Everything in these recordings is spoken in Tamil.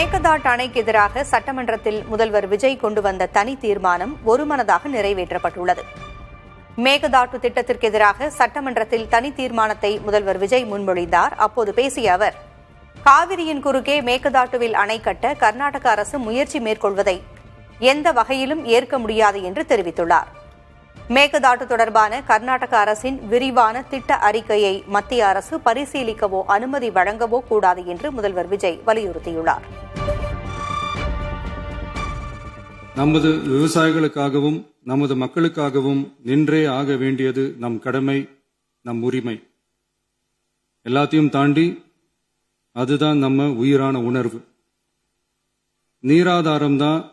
மேகதாட்டு அணைக்கு எதிராக சட்டமன்றத்தில் முதல்வர் விஜய் கொண்டு வந்த தனி தீர்மானம் ஒருமனதாக நிறைவேற்றப்பட்டுள்ளது. மேகதாட்டு திட்டத்திற்கு எதிராக சட்டமன்றத்தில் தனி தீர்மானத்தை முதல்வர் விஜய் முன்மொழிந்தார். அப்போது பேசிய அவர், காவிரியின் குறுக்கே மேகதாட்டுவில் அணை கட்ட கர்நாடக அரசு முயற்சி மேற்கொள்வதை எந்த வகையிலும் ஏற்க முடியாது என்று தெரிவித்துள்ளார். மேகதாட்டு தொடர்பான கர்நாடக அரசின் விரிவான திட்ட அறிக்கையை மத்திய அரசு பரிசீலிக்கவோ அனுமதி வழங்கவோ கூடாது என்று முதல்வர் விஜய் வலியுறுத்தியுள்ளார். நமது விவசாயிகளுக்காகவும் நமது மக்களுக்காகவும் நின்றே ஆக வேண்டியது நம் கடமை, நம் உரிமை. எல்லாத்தையும் தாண்டி அதுதான் நம்ம உயிரான உணர்வு. நீராதாரம்தான்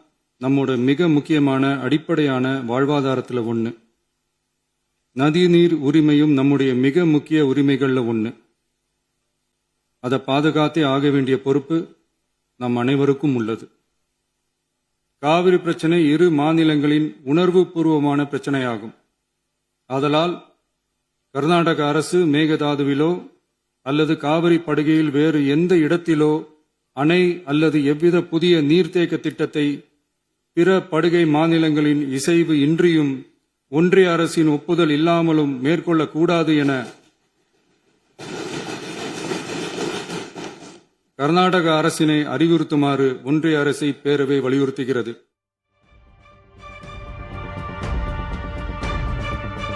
நம்மோட மிக முக்கியமான அடிப்படையான வாழ்வாதாரத்தில் ஒன்று. நதிநீர் உரிமையும் நம்முடைய மிக முக்கிய உரிமைகள்ல ஒன்று. அதை பாதுகாத்தே ஆக வேண்டிய பொறுப்பு நம் அனைவருக்கும் உள்ளது. காவிரி பிரச்சனை இரு மாநிலங்களின் உணர்வு பூர்வமான பிரச்சனையாகும். ஆதலால் கர்நாடக அரசு மேகதாதுவிலோ அல்லது காவிரி படுகையில் வேறு எந்த இடத்திலோ அணை அல்லது எவ்வித புதிய நீர்த்தேக்க திட்டத்தை பிற படுகை மாநிலங்களின் இசைவு இன்றியும் ஒன்றிய அரசின் ஒப்புதல் இல்லாமலும் மேற்கொள்ளக்கூடாது என கர்நாடக அரசினை அறிவுறுத்துமாறு ஒன்றிய அரசை பேரவை வலியுறுத்துகிறது.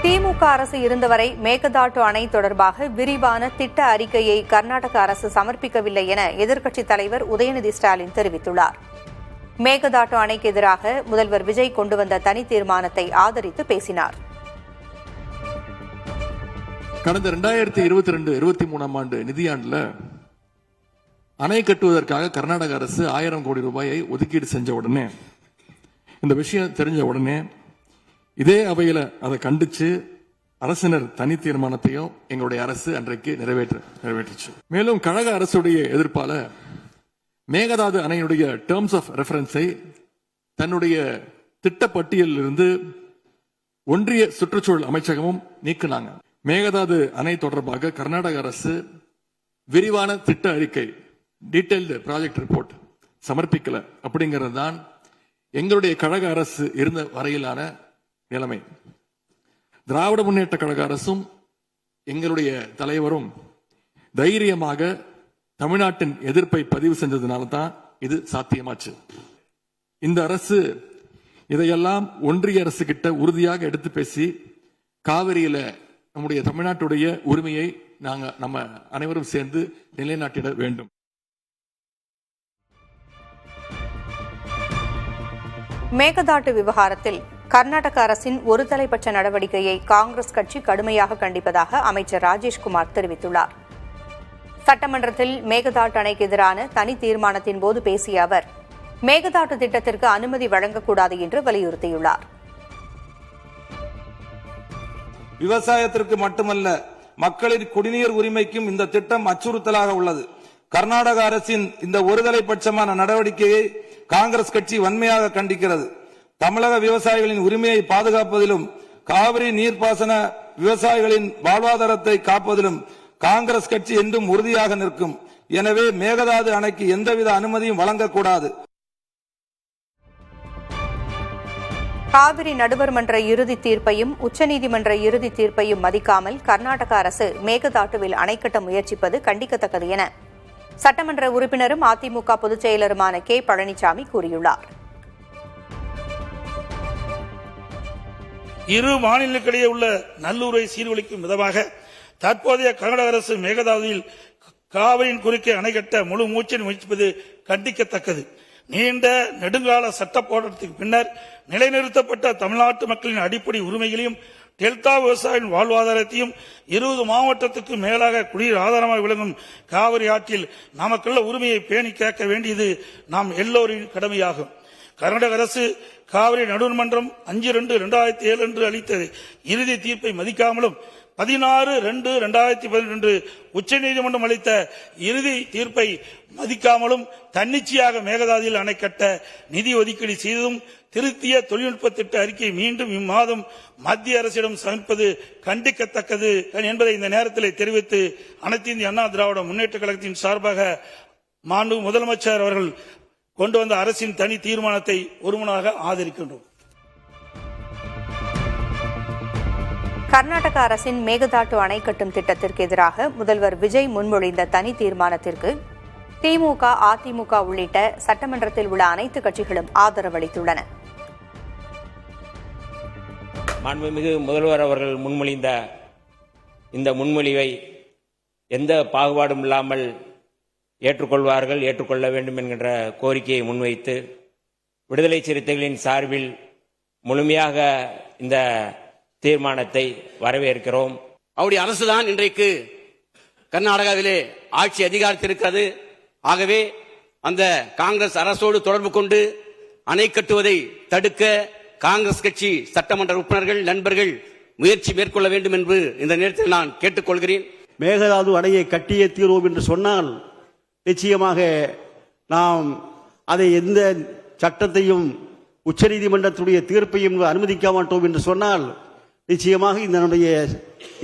திமுக அரசு இருந்தவரை மேகதாட்டு அணை தொடர்பாக விரிவான திட்ட அறிக்கையை கர்நாடக அரசு சமர்ப்பிக்கவில்லை என எதிர்க்கட்சித் தலைவர் உதயநிதி ஸ்டாலின் தெரிவித்துள்ளார். மேகதாட்டு அணைக்கு எதிராக முதல்வர் விஜய் கொண்டு வந்த தனி தீர்மானத்தை ஆதரித்து பேசினார். கடந்த 2022-23 ஆண்டு நிதியாண்டுல அணை கட்டுவதற்காக கர்நாடக அரசு 1000 கோடி ரூபாயை ஒதுக்கீடு செஞ்ச உடனே, இந்த விஷயம் தெரிஞ்ச உடனே இதே அவையில அதை கண்டிச்சு அரசினர் தனி தீர்மானத்தையும் எங்களுடைய அரசு அன்றைக்கு நிறைவேற்றுச்சு. மேலும் கழக அரசுடைய எதிர்ப்பால மேகதாது அணையுடைய டேர்ம்ஸ் ஆஃப் ரெஃபரன்ஸை தன்னுடைய திட்டப்பட்டியலில் இருந்து ஒன்றிய சுற்றுச்சூழல் அமைச்சகமும் நீக்கினாங்க. மேகதாது அணை தொடர்பாக கர்நாடக அரசு விரிவான திட்ட அறிக்கை, டீடைல்டு ப்ராஜெக்ட் ரிப்போர்ட் சமர்ப்பிக்கல. அப்படிங்கிறது தான் எங்களுடைய கழக அரசு இருந்த வரையிலான நிலைமை. திராவிட முன்னேற்ற கழக அரசும் எங்களுடைய தலைவரும் தைரியமாக தமிழ்நாட்டின் எதிர்ப்பை பதிவு செஞ்சதுனால தான் இது சாத்தியமாச்சு. இந்த அரசு இதையெல்லாம் ஒன்றிய அரசு கிட்ட உறுதியாக எடுத்து பேசி காவிரியில நம்முடைய தமிழ்நாட்டுடைய உரிமையை நம்ம அனைவரும் சேர்ந்து நிலைநாட்டிட வேண்டும். மேகதாட்டு விவகாரத்தில் கர்நாடக அரசின் ஒருதலைப்பட்ச நடவடிக்கையை காங்கிரஸ் கட்சி கடுமையாக கண்டிப்பதாக அமைச்சர் ராஜேஷ்குமார் தெரிவித்துள்ளார். சட்டமன்றத்தில் மேகதாட்டு அணைக்கு எதிரான தனி தீர்மானத்தின் போது பேசிய அவர், மேகதாட்டு திட்டத்திற்கு அனுமதி வழங்கக்கூடாது என்று வலியுறுத்தியுள்ளார். விவசாயத்திற்கு மட்டுமல்ல, மக்களின் குடிநீர் உரிமைக்கும் இந்த திட்டம் அச்சுறுத்தலாக உள்ளது. கர்நாடக அரசின் இந்த ஒருதலைப்பட்சமான நடவடிக்கையை காங்கிரஸ் கட்சி வன்மையாக கண்டிக்கிறது. தமிழக விவசாயிகளின் உரிமையை பாதுகாப்பதிலும் காவிரி நீர்ப்பாசன விவசாயிகளின் வாழ்வாதாரத்தை காப்பதிலும் காங்கிரஸ் கட்சி என்றும் உறுதியாக நிற்கும். எனவே மேகதாது அணைக்கு எந்தவித அனுமதியும் வழங்கக்கூடாது. காவிரி நடுவர் மன்ற இறுதி தீர்ப்பையும் உச்சநீதிமன்ற இறுதி தீர்ப்பையும் மதிக்காமல் கர்நாடக அரசு மேகதாட்டுவில் அணை கட்ட முயற்சிப்பது கண்டிக்கத்தக்கது என சட்டமன்ற உறுப்பினரும் அதிமுக பொதுச் செயலருமான கே பழனிசாமி கூறியுள்ளார். இரு மாநிலங்களிடையே உள்ள நல்லுறவை சீர்குலைக்கும் விதமாக தற்போதைய கர்நாடக அரசு மேகதாதுவில் காவிரியின் குறுக்கே அணை கட்ட முழு மூச்சில் முயற்சிப்பது கண்டிக்கத்தக்கது. நீண்ட நெடுங்கால சட்ட போராட்டத்துக்கு பின்னர் நிலைநிறுத்தப்பட்ட தமிழ்நாட்டு மக்களின் அடிப்படை உரிமைகளையும் டெல்டா விவசாயிகளின் வாழ்வாதாரத்தையும் 20 மாவட்டத்துக்கு மேலாக குடிநீர் ஆதாரமாக விளங்கும் காவிரி ஆற்றில் நமக்குள்ள உரிமையை பேணி காக்க வேண்டியது நாம் எல்லோரின் கடமையாகும். கர்நாடக அரசு காவிரி நடுவர் மன்றம் 5/2/2007 அன்று அளித்த இறுதி தீர்ப்பை மதிக்காமலும் 16/2/2012 உச்சநீதிமன்றம் அளித்த இறுதி தீர்ப்பை மதிக்காமலும் தன்னிச்சையாக மேகதாதுவில் அணை கட்ட நிதி ஒதுக்கீடு செய்ததும் திருத்திய தொழில்நுட்ப திட்ட அறிக்கை மீண்டும் இம்மாதம் மத்திய அரசிடம் சமர்ப்பது கண்டிக்கத்தக்கது என்பதை இந்த நேரத்தில் தெரிவித்து அனைத்து இந்திய அண்ணா திராவிட முன்னேற்ற கழகத்தின் சார்பாக மாண்பு முதலமைச்சர் அவர்கள் கொண்டு வந்த அரசின் தனி தீர்மானத்தை ஒருமனதாக ஆதரிக்கின்றோம். கர்நாடக அரசின் மேகதாட்டு அணை கட்டும் திட்டத்திற்கு எதிராக முதல்வர் விஜய் முன்மொழிந்த தனி தீர்மானத்திற்கு திமுக, அதிமுக உள்ளிட்ட சட்டமன்றத்தில் உள்ள அனைத்து கட்சிகளும் ஆதரவளித்துள்ளன. மாண்புமிகு முதல்வர் அவர்கள் முன்மொழிந்த இந்த முன்மொழிவை எந்த பாகுபாடும் இல்லாமல் ஏற்றுக்கொள்ள வேண்டும் என்கின்ற கோரிக்கையை முன்வைத்து விடுதலை சிறுத்தைகளின் சார்பில் முழுமையாக இந்த தீர்மானத்தை வரவேற்கிறோம். அவருடைய அரசுதான் இன்றைக்கு கர்நாடகாவிலே ஆட்சி அதிகாரத்திருக்கிறது. ஆகவே அந்த காங்கிரஸ் அரசோடு தொடர்பு கொண்டு அணை கட்டுவதை தடுக்க காங்கிரஸ் கட்சி சட்டமன்ற உறுப்பினர்கள், நண்பர்கள் முயற்சி மேற்கொள்ள வேண்டும் என்று இந்த நேரத்தில் நான் கேட்டுக்கொள்கிறேன். மேகதாது அணையை கட்டியே தீர்வோம் என்று சொன்னால் நிச்சயமாக நாம் அதை எந்த சட்டத்தையும் உச்சநீதிமன்றத்துடைய தீர்ப்பையும் அனுமதிக்க மாட்டோம் என்று சொன்னால் நிச்சயமாக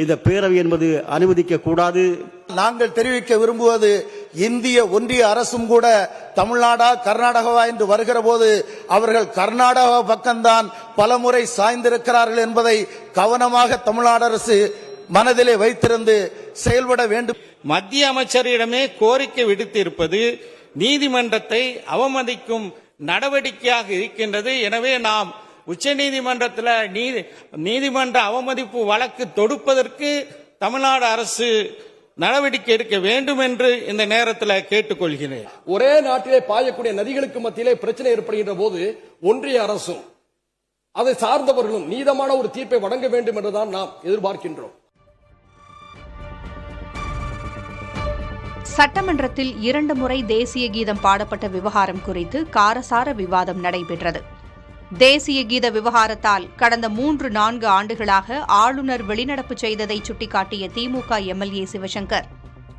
இந்த பேரவை என்பது அனுமதிக்க கூடாது. நாங்கள் தெரிவிக்க விரும்புவது, இந்திய ஒன்றிய அரசும் கூட தமிழ்நாடா கர்நாடகாவா என்று வருகிற போது அவர்கள் கர்நாடகா பக்கம்தான் பலமுறை சாய்ந்திருக்கிறார்கள் என்பதை கவனமாக தமிழ்நாடு அரசு மனதிலே வைத்திருந்து செயல்பட வேண்டும். மத்திய அமைச்சரிடமே கோரிக்கை விடுத்து இருப்பது நீதிமன்றத்தை அவமதிக்கும் நடவடிக்கையாக இருக்கின்றது. எனவே நாம் உச்ச நீதிமன்றத்தில் நீதிமன்ற அவமதிப்பு வழக்கு தொடுப்பதற்கு தமிழ்நாடு அரசு நடவடிக்கை எடுக்க வேண்டும் என்று இந்த நேரத்தில் கேட்டுக்கொள்கிறேன். ஒரே நாட்டிலே பாயக்கூடிய நதிகளுக்கு மத்தியிலே பிரச்சனை ஏற்படுகின்ற போது ஒன்றிய அரசும் அதை சார்ந்தவர்களும் நீதமான ஒரு தீர்ப்பை வழங்க வேண்டும் என்றுதான் நாம் எதிர்பார்க்கின்றோம். சட்டமன்றத்தில் 2 முறை தேசிய கீதம் பாடப்பட்ட விவகாரம் குறித்து காரசார விவாதம் நடைபெற்றது. தேசிய கீத விவகாரத்தால் கடந்த 3-4 ஆண்டுகளாக ஆளுநர் வெளிநடப்பு செய்ததை சுட்டிக்காட்டிய திமுக எம்எல்ஏ சிவசங்கர்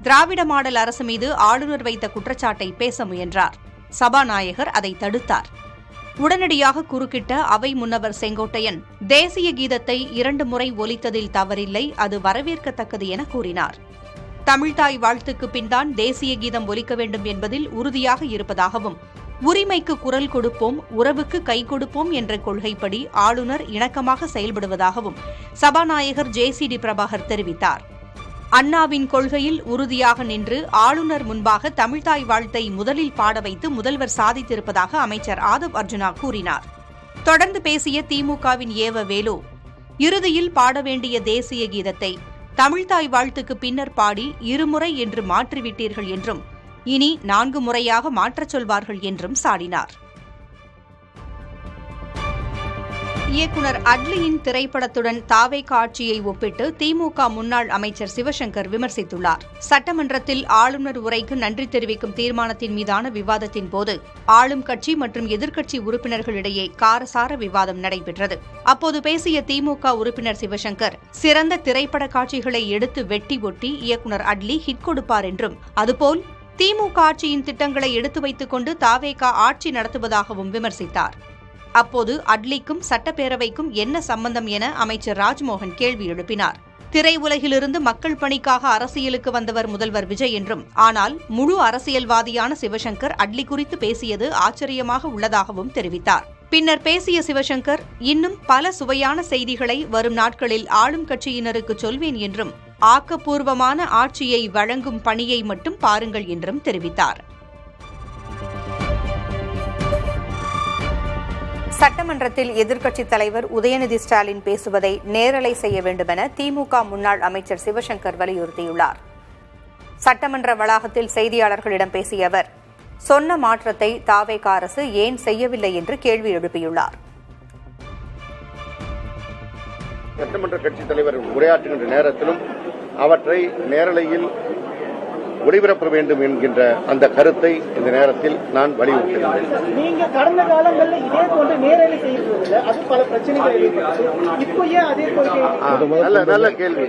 திராவிட மாடல் அரசு மீது ஆளுநர் வைத்த குற்றச்சாட்டை பேச முயன்றார். சபாநாயகர் அதை தடுத்தார். உடனடியாக குறுக்கிட்ட அவை முன்னவர் செங்கோட்டையன் தேசிய கீதத்தை 2 முறை ஒலித்ததில் தவறில்லை, அது வரவேற்கத்தக்கது என கூறினார். தமிழ்தாய் வாழ்த்துக்கு பின்தான் தேசிய கீதம் ஒலிக்க வேண்டும் என்பதில் உறுதியாக இருப்பதாகவும், உரிமைக்கு குரல் கொடுப்போம், உறவுக்கு கை கொடுப்போம் என்ற கொள்கைப்படி ஆளுநர் இணக்கமாக செயல்படுவதாகவும் சபாநாயகர் JCD பிரபாகர் தெரிவித்தார். அண்ணாவின் கொள்கையில் உறுதியாக நின்று ஆளுநர் முன்பாக தமிழ்தாய் வாழ்த்தை முதலில் பாட வைத்து முதல்வர் சாதித்திருப்பதாக அமைச்சர் ஆதவ் அர்ஜுனா கூறினார். தொடர்ந்து பேசிய திமுகவின் ஏவ வேலு, இறுதியில் பாட வேண்டிய தேசிய கீதத்தை தமிழ்தாய் வாழ்த்துக்கு பின்னர் பாடி 2 முறை என்று மாற்றிவிட்டீர்கள் என்றும், இனி 4 முறையாக மாற்றச் சொல்வார்கள் என்றும் சாடினார். இயக்குநர் அட்லியின் திரைப்படத்துடன் தாவேகா ஆட்சியை ஒப்பிட்டு திமுக முன்னாள் அமைச்சர் சிவசங்கர் விமர்சித்துள்ளார். சட்டமன்றத்தில் ஆளுநர் உரைக்கு நன்றி தெரிவிக்கும் தீர்மானத்தின் மீதான விவாதத்தின் போது ஆளும் கட்சி மற்றும் எதிர்க்கட்சி உறுப்பினர்களிடையே காரசார விவாதம் நடைபெற்றது. அப்போது பேசிய திமுக உறுப்பினர் சிவசங்கர், சிறந்த திரைப்பட காட்சிகளை எடுத்து வெட்டி ஒட்டி இயக்குநர் அட்லி ஹிட் கொடுப்பார் என்றும், அதுபோல் திமுக ஆட்சியின் திட்டங்களை எடுத்து வைத்துக் கொண்டு தாவேகா ஆட்சி நடத்துவதாகவும் விமர்சித்தார். அப்போது அட்லிக்கும் சட்டப்பேரவைக்கும் என்ன சம்பந்தம் என அமைச்சர் ராஜ்மோகன் கேள்வி எழுப்பினார். திரையுலகிலிருந்து மக்கள் பணிக்காக அரசியலுக்கு வந்தவர் முதல்வர் விஜய் என்றும், ஆனால் முழு அரசியல்வாதியான சிவசங்கர் அட்லி குறித்து பேசியது ஆச்சரியமாக உள்ளதாகவும் தெரிவித்தார். பின்னர் பேசிய சிவசங்கர், இன்னும் பல சுவையான செய்திகளை வரும் நாட்களில் ஆளும் கட்சியினருக்கு சொல்வேன் என்றும், ஆக்கப்பூர்வமான ஆட்சியை வழங்கும் பணியை மட்டும் பாருங்கள் என்றும் தெரிவித்தார். சட்டமன்றத்தில் எதிர்க்கட்சித் தலைவர் உதயநிதி ஸ்டாலின் பேசுவதை நேரலை செய்ய வேண்டுமென திமுக முன்னாள் அமைச்சர் சிவசங்கர் வலியுறுத்தியுள்ளார். சட்டமன்ற வளாகத்தில் செய்தியாளர்களிடம் பேசிய அவர், சொன்ன மாற்றத்தை தாவேகா அரசு ஏன் செய்யவில்லை என்று கேள்வி எழுப்பியுள்ளார். சட்டமன்ற கட்சித் தலைவர் உரையாற்றுகின்ற நேரத்திலும் அவற்றை நேரலையில் ஒளிபரப்ப வேண்டும் என்கின்ற அந்த கருத்தை இந்த நேரத்தில் நான் வலியுறுத்துகிறேன். நீங்க கடந்த காலங்களில் இதே போன்று நேரலை செய்யறதில்லை, அது பல பிரச்சனைகள் இப்போ ஏன் அதே நல்ல கேள்வி,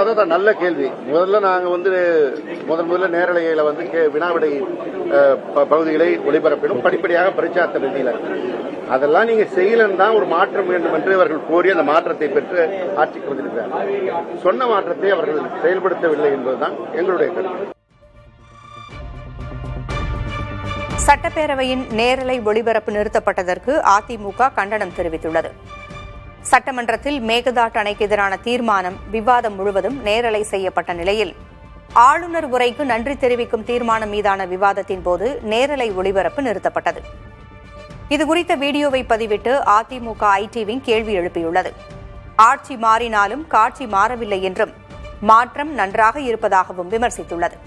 அதான் நல்ல கேள்வி. முதல்ல நாங்க முதல்ல நேரலையில வினாவிடை பகுதிகளை ஒளிபரப்பிடும், படிப்படியாக பரிச்சார்த்த ரீதியில அதெல்லாம் நீங்க செய்யலன்னு தான் ஒரு மாற்றம் வேண்டும் என்று அவர்கள் கோரி அந்த மாற்றத்தை பெற்று ஆட்சிக்கு வந்திருக்கிறார்கள். சொன்ன மாற்றத்தை அவர்கள் செயல்படுத்தவில்லை என்பதுதான் எங்களுடைய கருத்து. சட்டப்பேரவையின் நேரலை ஒளிபரப்பு நிறுத்தப்பட்டதற்கு அதிமுக கண்டனம் தெரிவித்துள்ளது. சட்டமன்றத்தில் மேகதாட்டு அணைக்கு எதிரான தீர்மானம் விவாதம் முழுவதும் நேரலை செய்யப்பட்ட நிலையில் ஆளுநர் உரைக்கு நன்றி தெரிவிக்கும் தீர்மானம் மீதான விவாதத்தின் போது நேரலை ஒளிபரப்பு நிறுத்தப்பட்டது. இதுகுறித்த வீடியோவை பதிவிட்டு அதிமுக ஐடி கேள்வி எழுப்பியுள்ளது. ஆட்சி மாறினாலும் காட்சி மாறவில்லை என்றும் மாற்றம் நன்றாக இருப்பதாகவும் விமர்சித்துள்ளது.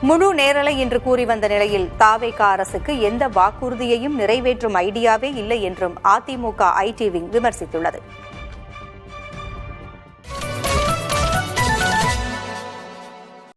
முழு நேரலை என்று கூறி வந்த நிலையில் தாவேக அரசுக்கு எந்த வாக்குறுதியையும் நிறைவேற்றும் ஐடியாவே இல்லை என்றும் அதிமுக ஐடி விமர்சித்துள்ளது.